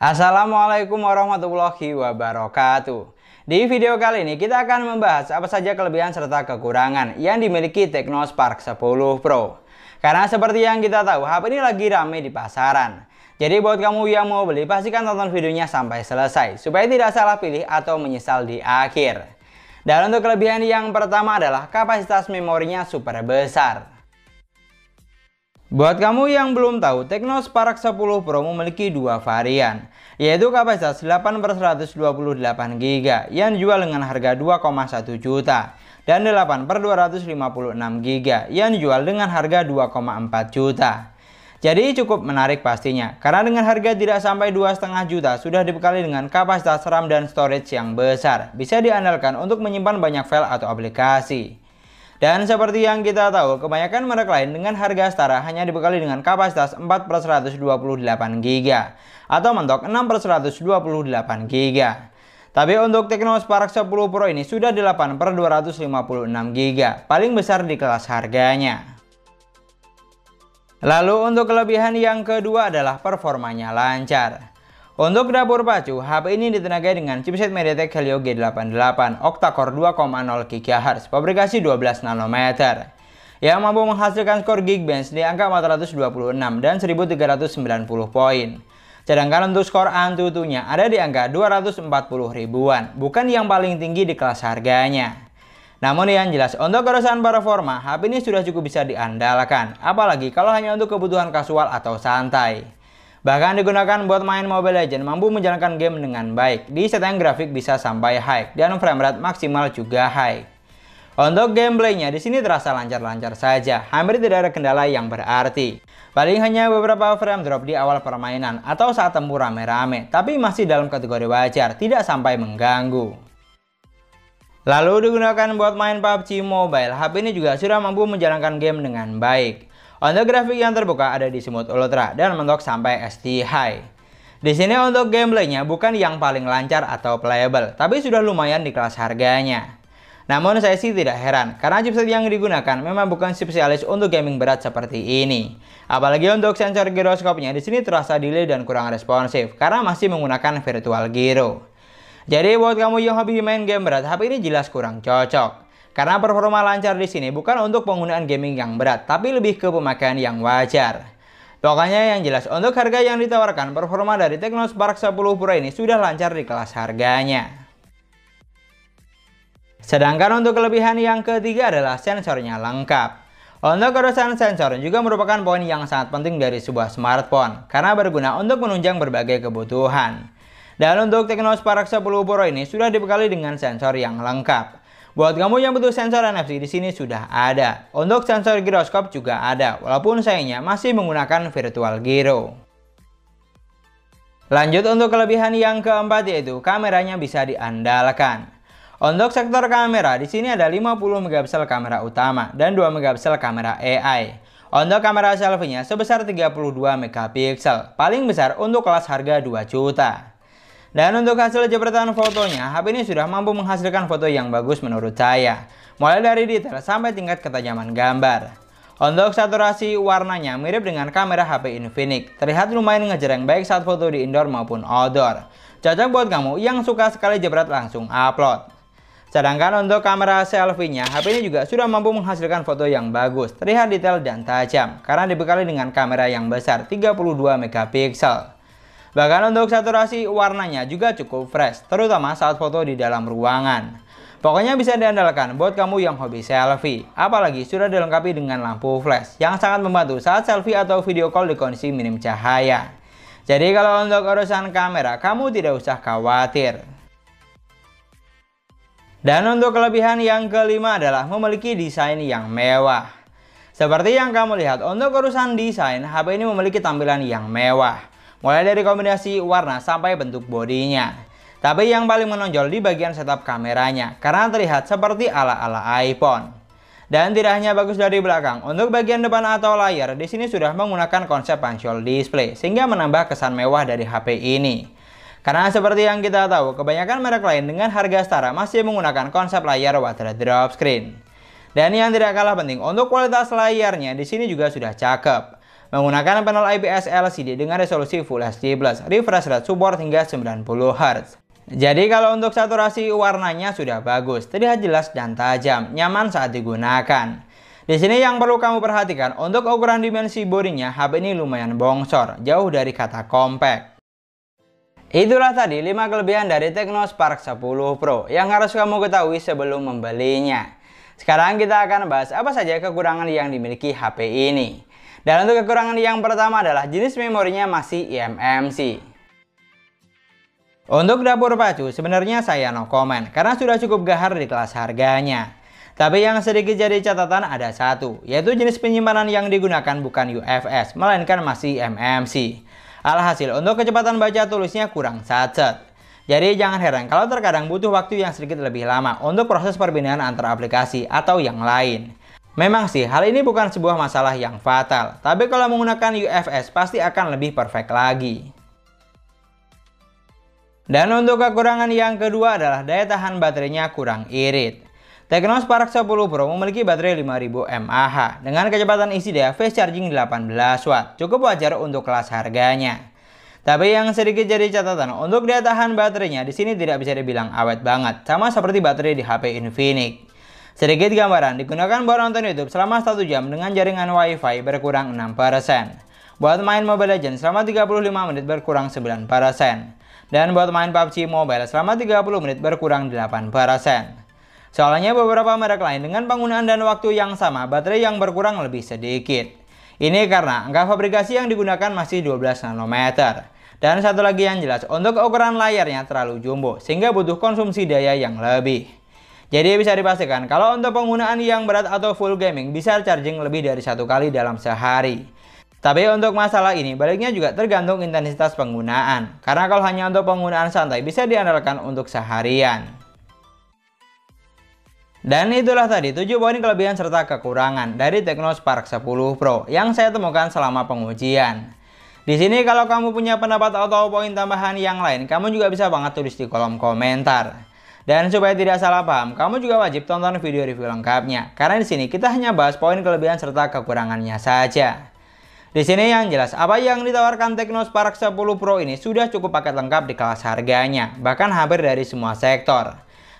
Assalamualaikum warahmatullahi wabarakatuh. Di video kali ini kita akan membahas apa saja kelebihan serta kekurangan yang dimiliki Tecno Spark 10 Pro. Karena seperti yang kita tahu, HP ini lagi rame di pasaran. Jadi buat kamu yang mau beli, pastikan tonton videonya sampai selesai supaya tidak salah pilih atau menyesal di akhir. Dan untuk kelebihan yang pertama adalah kapasitas memorinya super besar. Buat kamu yang belum tahu, Tecno Spark 10 Pro memiliki dua varian, yaitu kapasitas 8/128GB yang dijual dengan harga 2,1 juta dan 8/256GB yang dijual dengan harga 2,4 juta. Jadi cukup menarik pastinya, karena dengan harga tidak sampai 2,5 juta sudah dibekali dengan kapasitas RAM dan storage yang besar, bisa diandalkan untuk menyimpan banyak file atau aplikasi. Dan seperti yang kita tahu, kebanyakan merek lain dengan harga setara hanya dibekali dengan kapasitas 4/128GB atau mentok 6/128GB. Tapi untuk Tecno Spark 10 Pro ini sudah 8/256GB, paling besar di kelas harganya. Lalu untuk kelebihan yang kedua adalah performanya lancar. Untuk dapur pacu, HP ini ditenagai dengan chipset MediaTek Helio G88 octa-core 2,0 GHz, fabrikasi 12 nanometer, yang mampu menghasilkan skor Geekbench di angka 426 dan 1390 poin. Sedangkan untuk skor AnTuTu-nya ada di angka 240 ribuan, bukan yang paling tinggi di kelas harganya. Namun yang jelas, untuk urusan performa, HP ini sudah cukup bisa diandalkan, apalagi kalau hanya untuk kebutuhan kasual atau santai. Bahkan digunakan buat main Mobile Legends, mampu menjalankan game dengan baik. Di setting grafik bisa sampai high dan frame rate maksimal juga high. Untuk gameplaynya di sini terasa lancar-lancar saja, hampir tidak ada kendala yang berarti. Paling hanya beberapa frame drop di awal permainan atau saat tempur rame-rame, tapi masih dalam kategori wajar, tidak sampai mengganggu. Lalu digunakan buat main PUBG Mobile, HP ini juga sudah mampu menjalankan game dengan baik. Untuk grafik yang terbuka ada di Smooth Ultra dan mentok sampai SD High. Di sini untuk gameplaynya bukan yang paling lancar atau playable, tapi sudah lumayan di kelas harganya. Namun saya sih tidak heran, karena chipset yang digunakan memang bukan spesialis untuk gaming berat seperti ini. Apalagi untuk sensor giroskopnya di sini terasa delay dan kurang responsif, karena masih menggunakan virtual gyro. Jadi buat kamu yang hobi main game berat, HP ini jelas kurang cocok. Karena performa lancar di sini bukan untuk penggunaan gaming yang berat, tapi lebih ke pemakaian yang wajar. Pokoknya yang jelas, untuk harga yang ditawarkan, performa dari Tecno Spark 10 Pro ini sudah lancar di kelas harganya. Sedangkan untuk kelebihan yang ketiga adalah sensornya lengkap. Untuk urusan sensor juga merupakan poin yang sangat penting dari sebuah smartphone, karena berguna untuk menunjang berbagai kebutuhan. Dan untuk Tecno Spark 10 Pro ini sudah dibekali dengan sensor yang lengkap. Buat kamu yang butuh sensor NFC di sini sudah ada. Untuk sensor giroskop juga ada, walaupun sayangnya masih menggunakan virtual gyro. Lanjut untuk kelebihan yang keempat, yaitu kameranya bisa diandalkan. Untuk sektor kamera di sini ada 50 megapiksel kamera utama dan 2 megapiksel kamera AI. Untuk kamera selfie-nya sebesar 32 megapiksel, paling besar untuk kelas harga 2 juta. Dan untuk hasil jepretan fotonya, HP ini sudah mampu menghasilkan foto yang bagus menurut saya, mulai dari detail sampai tingkat ketajaman gambar. Untuk saturasi warnanya mirip dengan kamera HP Infinix, terlihat lumayan ngejreng baik saat foto di indoor maupun outdoor. Cocok buat kamu yang suka sekali jepret langsung upload. Sedangkan untuk kamera selfie-nya, HP ini juga sudah mampu menghasilkan foto yang bagus, terlihat detail dan tajam, karena dibekali dengan kamera yang besar 32 megapiksel. Bahkan untuk saturasi warnanya juga cukup fresh, terutama saat foto di dalam ruangan. Pokoknya bisa diandalkan buat kamu yang hobi selfie, apalagi sudah dilengkapi dengan lampu flash yang sangat membantu saat selfie atau video call di kondisi minim cahaya. Jadi kalau untuk urusan kamera, kamu tidak usah khawatir. Dan untuk kelebihan yang kelima adalah memiliki desain yang mewah. Seperti yang kamu lihat, untuk urusan desain, HP ini memiliki tampilan yang mewah. Mulai dari kombinasi warna sampai bentuk bodinya. Tapi yang paling menonjol di bagian setup kameranya, karena terlihat seperti ala-ala iPhone. Dan tidak hanya bagus dari belakang, untuk bagian depan atau layar di sini sudah menggunakan konsep punch-hole display, sehingga menambah kesan mewah dari HP ini. Karena seperti yang kita tahu, kebanyakan merek lain dengan harga setara masih menggunakan konsep layar water drop screen. Dan yang tidak kalah penting, untuk kualitas layarnya di sini juga sudah cakep. Menggunakan panel IPS LCD dengan resolusi Full HD+, refresh rate support hingga 90 Hz. Jadi kalau untuk saturasi warnanya sudah bagus, terlihat jelas dan tajam, nyaman saat digunakan. Di sini yang perlu kamu perhatikan, untuk ukuran dimensi bodinya, HP ini lumayan bongsor, jauh dari kata compact. Itulah tadi 5 kelebihan dari Tecno Spark 10 Pro yang harus kamu ketahui sebelum membelinya. Sekarang kita akan bahas apa saja kekurangan yang dimiliki HP ini. Dan untuk kekurangan yang pertama adalah jenis memorinya masih eMMC. Untuk dapur pacu, sebenarnya saya no comment karena sudah cukup gahar di kelas harganya. Tapi yang sedikit jadi catatan ada satu, yaitu jenis penyimpanan yang digunakan bukan UFS, melainkan masih eMMC. Alhasil, untuk kecepatan baca tulisnya kurang satset. Jadi jangan heran kalau terkadang butuh waktu yang sedikit lebih lama untuk proses perpindahan antar aplikasi atau yang lain. Memang sih, hal ini bukan sebuah masalah yang fatal, tapi kalau menggunakan UFS pasti akan lebih perfect lagi. Dan untuk kekurangan yang kedua adalah daya tahan baterainya kurang irit. Tecno Spark 10 Pro memiliki baterai 5000 mAh dengan kecepatan isi daya fast charging 18 Watt, cukup wajar untuk kelas harganya. Tapi yang sedikit jadi catatan, untuk daya tahan baterainya di sini tidak bisa dibilang awet banget, sama seperti baterai di HP Infinix. Sedikit gambaran, digunakan buat nonton YouTube selama 1 jam dengan jaringan WiFi berkurang 6%. Buat main Mobile Legends selama 35 menit berkurang 9%. Dan buat main PUBG Mobile selama 30 menit berkurang 8%. Soalnya beberapa merek lain dengan penggunaan dan waktu yang sama, baterai yang berkurang lebih sedikit. Ini karena angka fabrikasi yang digunakan masih 12 nanometer. Dan satu lagi yang jelas, untuk ukuran layarnya terlalu jumbo, sehingga butuh konsumsi daya yang lebih. Jadi bisa dipastikan kalau untuk penggunaan yang berat atau full gaming bisa charging lebih dari 1 kali dalam sehari. Tapi untuk masalah ini baliknya juga tergantung intensitas penggunaan. Karena kalau hanya untuk penggunaan santai bisa diandalkan untuk seharian. Dan itulah tadi 7 poin kelebihan serta kekurangan dari Tecno Spark 10 Pro yang saya temukan selama pengujian. Di sini kalau kamu punya pendapat atau poin tambahan yang lain, kamu juga bisa banget tulis di kolom komentar. Dan supaya tidak salah paham, kamu juga wajib tonton video review lengkapnya karena di sini kita hanya bahas poin kelebihan serta kekurangannya saja. Di sini yang jelas, apa yang ditawarkan Tecno Spark 10 Pro ini sudah cukup paket lengkap di kelas harganya, bahkan hampir dari semua sektor.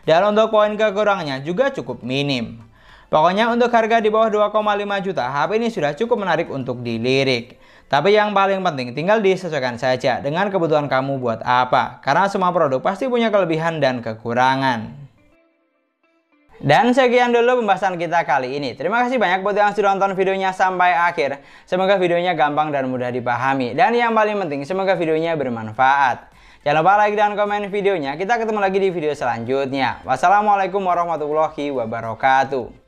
Dan untuk poin kekurangannya juga cukup minim. Pokoknya untuk harga di bawah 2,5 juta, HP ini sudah cukup menarik untuk dilirik. Tapi yang paling penting tinggal disesuaikan saja dengan kebutuhan kamu buat apa. Karena semua produk pasti punya kelebihan dan kekurangan. Dan sekian dulu pembahasan kita kali ini. Terima kasih banyak buat yang sudah nonton videonya sampai akhir. Semoga videonya gampang dan mudah dipahami. Dan yang paling penting, semoga videonya bermanfaat. Jangan lupa like dan komen videonya. Kita ketemu lagi di video selanjutnya. Wassalamualaikum warahmatullahi wabarakatuh.